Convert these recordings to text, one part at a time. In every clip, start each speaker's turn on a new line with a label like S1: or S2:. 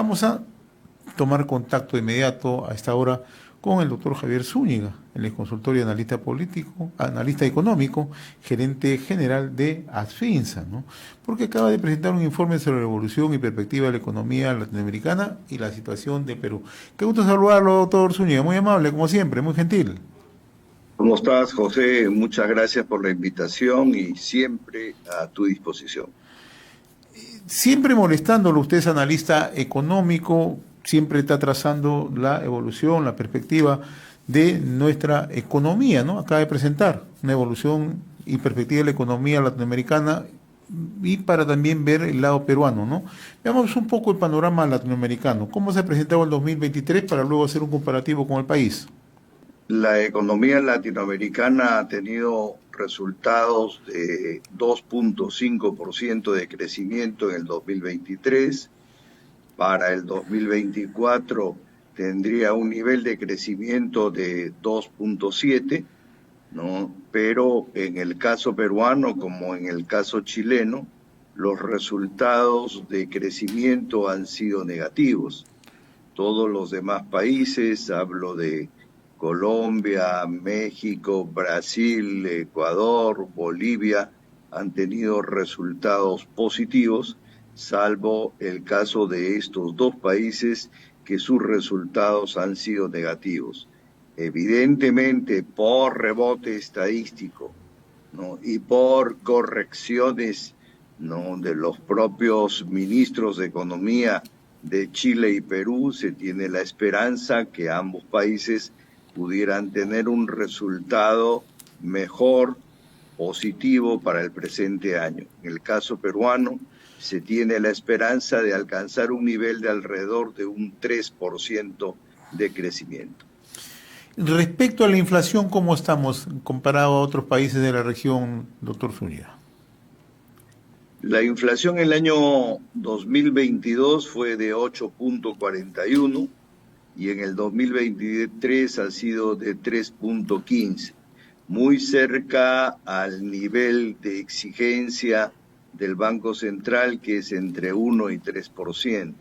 S1: Vamos a tomar contacto de inmediato a esta hora con el doctor Javier Zúñiga, el ex consultor y analista político, analista económico, gerente general de Asfinsa, ¿no? Porque acaba de presentar un informe sobre la evolución y perspectiva de la economía latinoamericana y la situación de Perú. Qué gusto saludarlo, doctor Zúñiga, muy amable, como siempre, muy gentil.
S2: ¿Cómo estás, José? Muchas gracias por la invitación y siempre a tu disposición.
S1: Siempre molestándolo, usted es analista económico, siempre está trazando la evolución, la perspectiva de nuestra economía, ¿no? Acaba de presentar una evolución y perspectiva de la economía latinoamericana y para también ver el lado peruano, ¿no? Veamos un poco el panorama latinoamericano. ¿Cómo se ha presentado el 2023 para luego hacer un comparativo con el país?
S2: La economía latinoamericana ha tenido resultados de 2.5% de crecimiento en el 2023. Para el 2024 tendría un nivel de crecimiento de 2.7%, ¿no? Pero en el caso peruano, como en el caso chileno, los resultados de crecimiento han sido negativos. Todos los demás países, hablo de Colombia, México, Brasil, Ecuador, Bolivia, han tenido resultados positivos, salvo el caso de estos dos países que sus resultados han sido negativos. Evidentemente, por rebote estadístico, ¿no? Y por correcciones, ¿no?, de los propios ministros de Economía de Chile y Perú, se tiene la esperanza que ambos países pudieran tener un resultado mejor, positivo para el presente año. En el caso peruano, se tiene la esperanza de alcanzar un nivel de alrededor de un 3% de crecimiento.
S1: Respecto a la inflación, ¿cómo estamos comparado a otros países de la región, doctor Zúñiga?
S2: La inflación en el año 2022 fue de 8.41 y en el 2023 ha sido de 3.15, muy cerca al nivel de exigencia del Banco Central, que es entre 1 y 3%.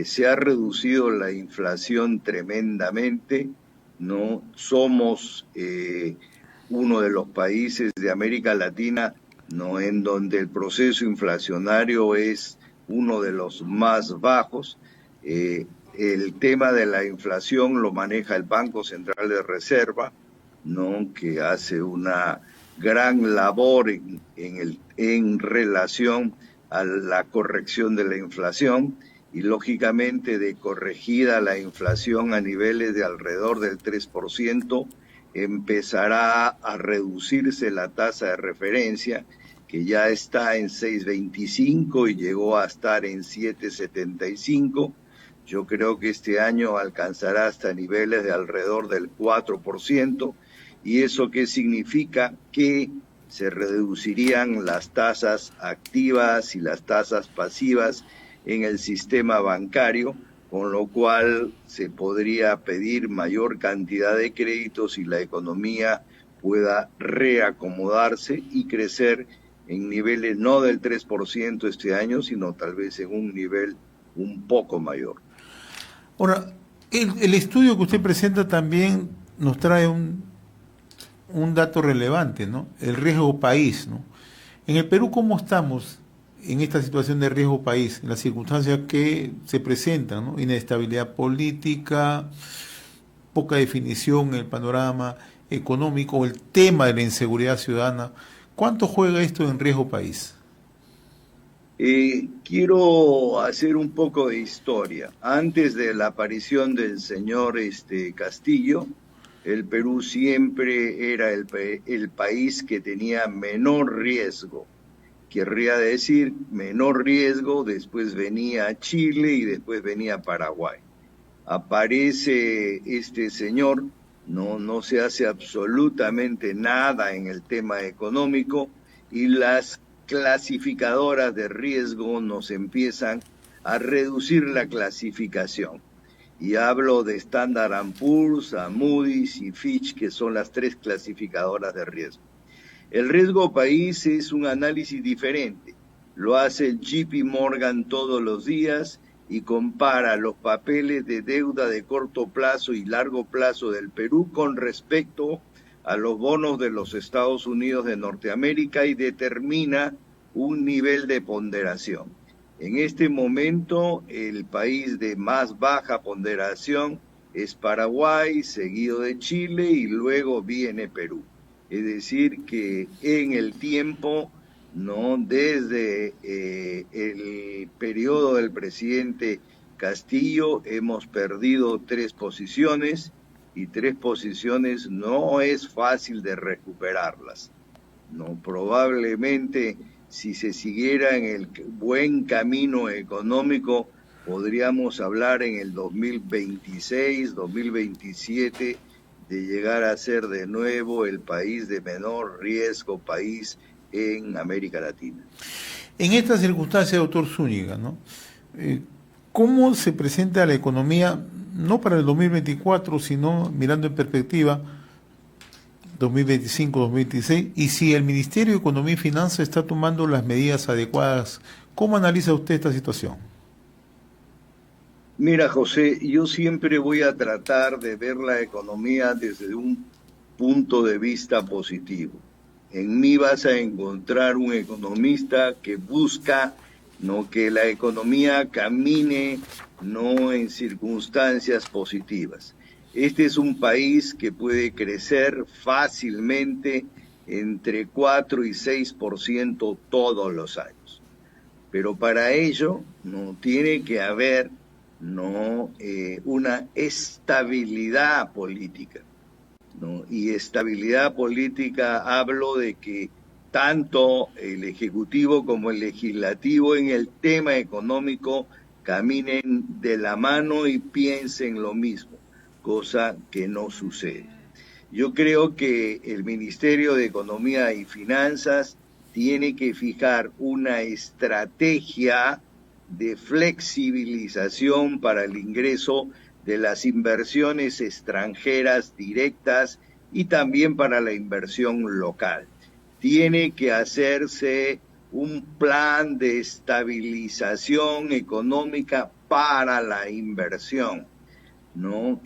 S2: Se ha reducido la inflación tremendamente, ¿no? Somos uno de los países de América Latina, ¿no?, en donde el proceso inflacionario es uno de los más bajos. El tema de la inflación lo maneja el Banco Central de Reserva, ¿no?, que hace una gran labor en relación a la corrección de la inflación. Y lógicamente, de corregida la inflación a niveles de alrededor del 3%, empezará a reducirse la tasa de referencia, que ya está en 6.25 y llegó a estar en 7.75. Yo creo que este año alcanzará hasta niveles de alrededor del 4%. ¿Y eso qué significa? Que se reducirían las tasas activas y las tasas pasivas en el sistema bancario, con lo cual se podría pedir mayor cantidad de créditos y la economía pueda reacomodarse y crecer en niveles no del 3% este año, sino tal vez en un nivel un poco mayor.
S1: Ahora, el estudio que usted presenta también nos trae un dato relevante, ¿no? El riesgo país, ¿no? En el Perú, ¿cómo estamos en esta situación de riesgo país, en las circunstancias que se presentan, ¿no? Inestabilidad política, poca definición en el panorama económico, el tema de la inseguridad ciudadana? ¿Cuánto juega esto en riesgo país?
S2: Quiero hacer un poco de historia. Antes de la aparición del señor Castillo, el Perú siempre era el país que tenía menor riesgo. Querría decir menor riesgo, después venía Chile y después venía Paraguay. Aparece este señor, no se hace absolutamente nada en el tema económico y las clasificadoras de riesgo nos empiezan a reducir la clasificación. Y hablo de Standard & Poor's, Moody's y Fitch, que son las tres clasificadoras de riesgo. El riesgo país es un análisis diferente. Lo hace el JP Morgan todos los días y compara los papeles de deuda de corto plazo y largo plazo del Perú con respecto a los bonos de los Estados Unidos de Norteamérica y determina un nivel de ponderación. En este momento, el país de más baja ponderación es Paraguay, seguido de Chile y luego viene Perú. Es decir, que en el tiempo, ¿no?, desde el periodo del presidente Castillo hemos perdido 3 posiciones y 3 posiciones no es fácil de recuperarlas. No, probablemente si se siguiera en el buen camino económico podríamos hablar en el 2026, 2027 de llegar a ser de nuevo el país de menor riesgo, país en América Latina.
S1: En esta circunstancia, doctor Zúñiga, ¿no? ¿Cómo se presenta la economía, no para el 2024, sino mirando en perspectiva 2025, 2026? Y si el Ministerio de Economía y Finanzas está tomando las medidas adecuadas, ¿cómo analiza usted esta situación?
S2: Mira, José, yo siempre voy a tratar de ver la economía desde un punto de vista positivo. En mí vas a encontrar un economista que busca, ¿no?, que la economía camine, no en circunstancias positivas. Este es un país que puede crecer fácilmente entre 4 y 6% todos los años. Pero para ello no tiene que haber una estabilidad política, ¿no? Y estabilidad política hablo de que tanto el Ejecutivo como el Legislativo en el tema económico caminen de la mano y piensen lo mismo, cosa que no sucede. Yo creo que el Ministerio de Economía y Finanzas tiene que fijar una estrategia de flexibilización para el ingreso de las inversiones extranjeras directas y también para la inversión local. Tiene que hacerse un plan de estabilización económica para la inversión, ¿no?,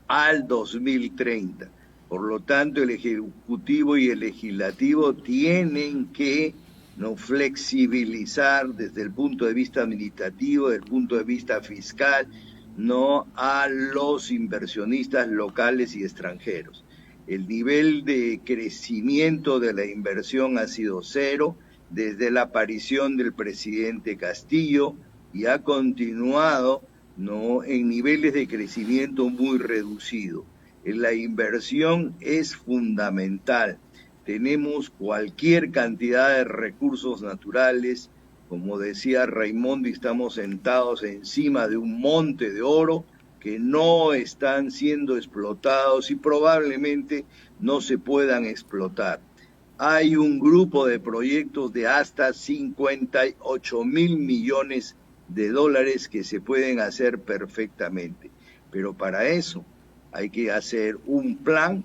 S2: al 2030. Por lo tanto, el Ejecutivo y el Legislativo tienen que no flexibilizar desde el punto de vista administrativo, desde el punto de vista fiscal, no a los inversionistas locales y extranjeros. El nivel de crecimiento de la inversión ha sido cero desde la aparición del presidente Castillo y ha continuado, ¿no?, en niveles de crecimiento muy reducidos. La inversión es fundamental. Tenemos cualquier cantidad de recursos naturales, como decía Raimondi, estamos sentados encima de un monte de oro que no están siendo explotados y probablemente no se puedan explotar. Hay un grupo de proyectos de hasta 58,000 millones de dólares que se pueden hacer perfectamente, pero para eso hay que hacer un plan,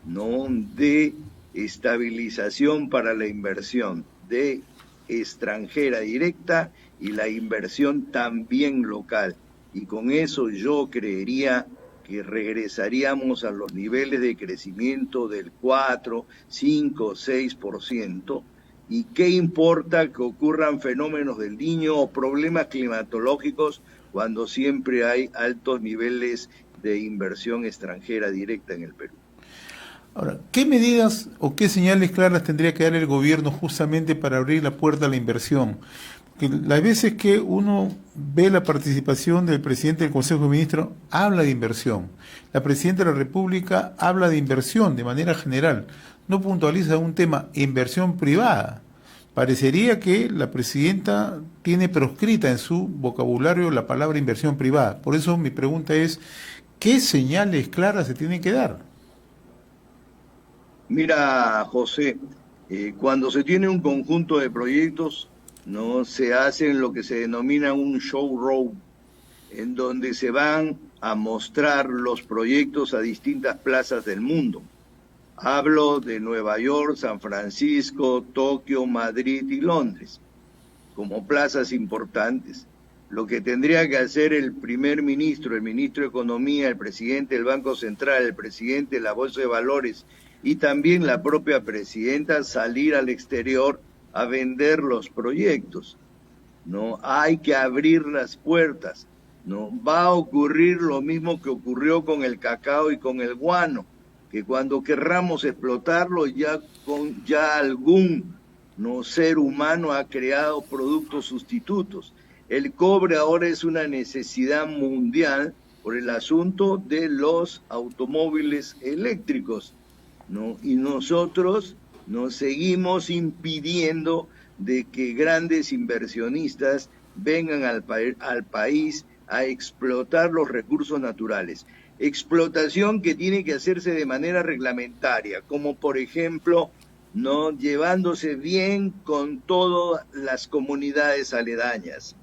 S2: ¿no?, de estabilización para la inversión de extranjera directa y la inversión también local. Y con eso yo creería que regresaríamos a los niveles de crecimiento del 4, 5, 6%. ¿Y qué importa que ocurran fenómenos del Niño o problemas climatológicos cuando siempre hay altos niveles de inversión extranjera directa en el Perú?
S1: Ahora, ¿qué medidas o qué señales claras tendría que dar el gobierno justamente para abrir la puerta a la inversión? Porque las veces que uno ve la participación del presidente del Consejo de Ministros, habla de inversión. La presidenta de la República habla de inversión de manera general. No puntualiza un tema, inversión privada. Parecería que la presidenta tiene proscrita en su vocabulario la palabra inversión privada. Por eso mi pregunta es, ¿qué señales claras se tienen que dar?
S2: Mira, José, cuando se tiene un conjunto de proyectos, no se hacen lo que se denomina un showroom, en donde se van a mostrar los proyectos a distintas plazas del mundo. Hablo de Nueva York, San Francisco, Tokio, Madrid y Londres, como plazas importantes. lo que tendría que hacer el primer ministro, el ministro de Economía, el presidente del Banco Central, el presidente de la Bolsa de Valores y también la propia presidenta, salir al exterior a vender los proyectos. No hay que abrir las puertas. No va a ocurrir lo mismo que ocurrió con el cacao y con el guano, que cuando querramos explotarlo ya algún no ser humano ha creado productos sustitutos. El cobre ahora es una necesidad mundial por el asunto de los automóviles eléctricos, ¿no? Y nosotros nos seguimos impidiendo de que grandes inversionistas vengan al país a explotar los recursos naturales. Explotación que tiene que hacerse de manera reglamentaria, como por ejemplo, no llevándose bien con todas las comunidades aledañas,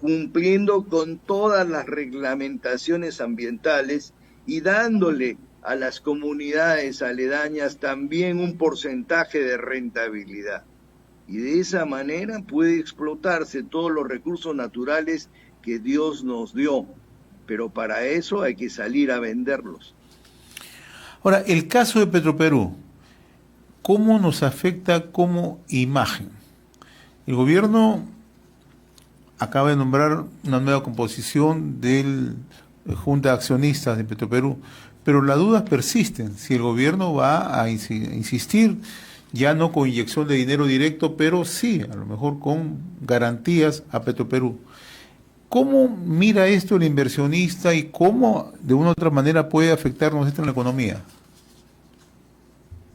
S2: cumpliendo con todas las reglamentaciones ambientales y dándole a las comunidades aledañas también un porcentaje de rentabilidad. Y de esa manera puede explotarse todos los recursos naturales que Dios nos dio, pero para eso hay que salir a venderlos.
S1: Ahora, el caso de Petroperú, ¿cómo nos afecta como imagen? El gobierno acaba de nombrar una nueva composición de la Junta de Accionistas de Petroperú, pero las dudas persisten si el gobierno va a insistir, ya no con inyección de dinero directo, pero sí, a lo mejor con garantías a Petroperú. ¿Cómo mira esto el inversionista y cómo de una u otra manera puede afectarnos esto en la economía?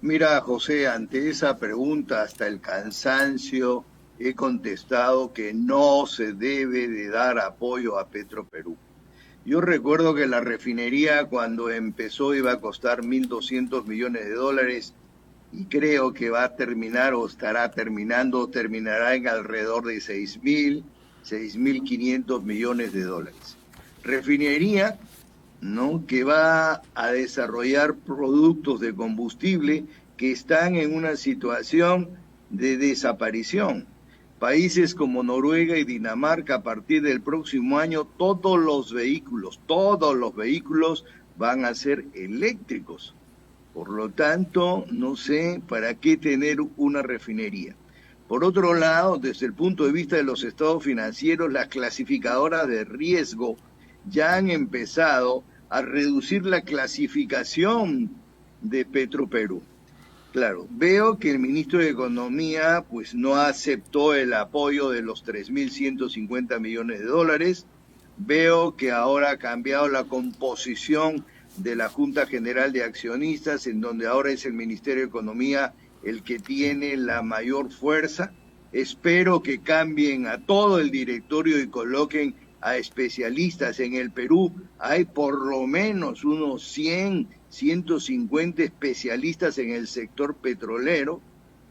S2: Mira, José, ante esa pregunta hasta el cansancio he contestado que no se debe de dar apoyo a Petroperú. Yo recuerdo que la refinería cuando empezó iba a costar $1.200 millones y creo que va a terminar o estará terminando, terminará en alrededor de 6.500 millones de dólares. Refinería, ¿no?, que va a desarrollar productos de combustible que están en una situación de desaparición. Países como Noruega y Dinamarca, a partir del próximo año, todos los vehículos van a ser eléctricos. Por lo tanto, no sé para qué tener una refinería. Por otro lado, desde el punto de vista de los estados financieros, las clasificadoras de riesgo ya han empezado a reducir la clasificación de Petroperú. Claro, veo que el ministro de Economía pues no aceptó el apoyo de los 3.150 millones de dólares. Veo que ahora ha cambiado la composición de la Junta General de Accionistas, en donde ahora es el Ministerio de Economía el que tiene la mayor fuerza. Espero que cambien a todo el directorio y coloquen a especialistas. En el Perú hay por lo menos unos 100, 150 especialistas en el sector petrolero,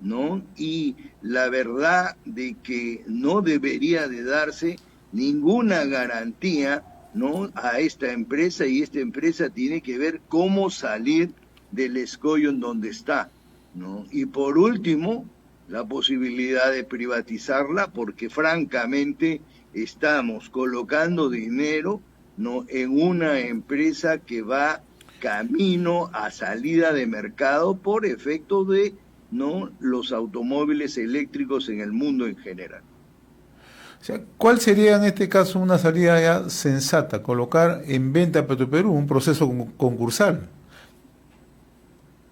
S2: ¿no? Y la verdad de que no debería de darse ninguna garantía, ¿no?, a esta empresa, y esta empresa tiene que ver cómo salir del escollo en donde está, ¿no? Y por último, la posibilidad de privatizarla, porque francamente estamos colocando dinero, ¿no?, en una empresa que va camino a salida de mercado por efecto de, ¿no?, los automóviles eléctricos en el mundo en general.
S1: O sea, ¿cuál sería en este caso una salida ya sensata? Colocar en venta a Petroperú, un proceso concursal.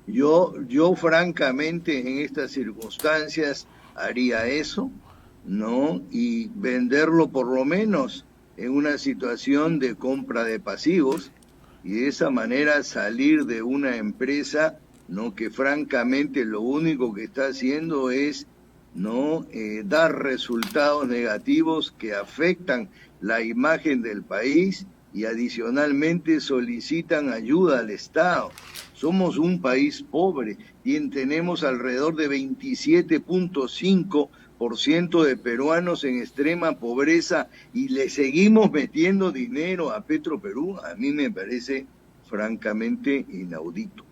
S2: Yo francamente en estas circunstancias haría eso, ¿no? Y venderlo por lo menos en una situación de compra de pasivos y de esa manera salir de una empresa, ¿no?, que francamente lo único que está haciendo es, ¿no?, dar resultados negativos que afectan la imagen del país y adicionalmente solicitan ayuda al Estado. Somos un país pobre y tenemos alrededor de 27.5% de peruanos en extrema pobreza y le seguimos metiendo dinero a Petroperú. A mí me parece francamente inaudito.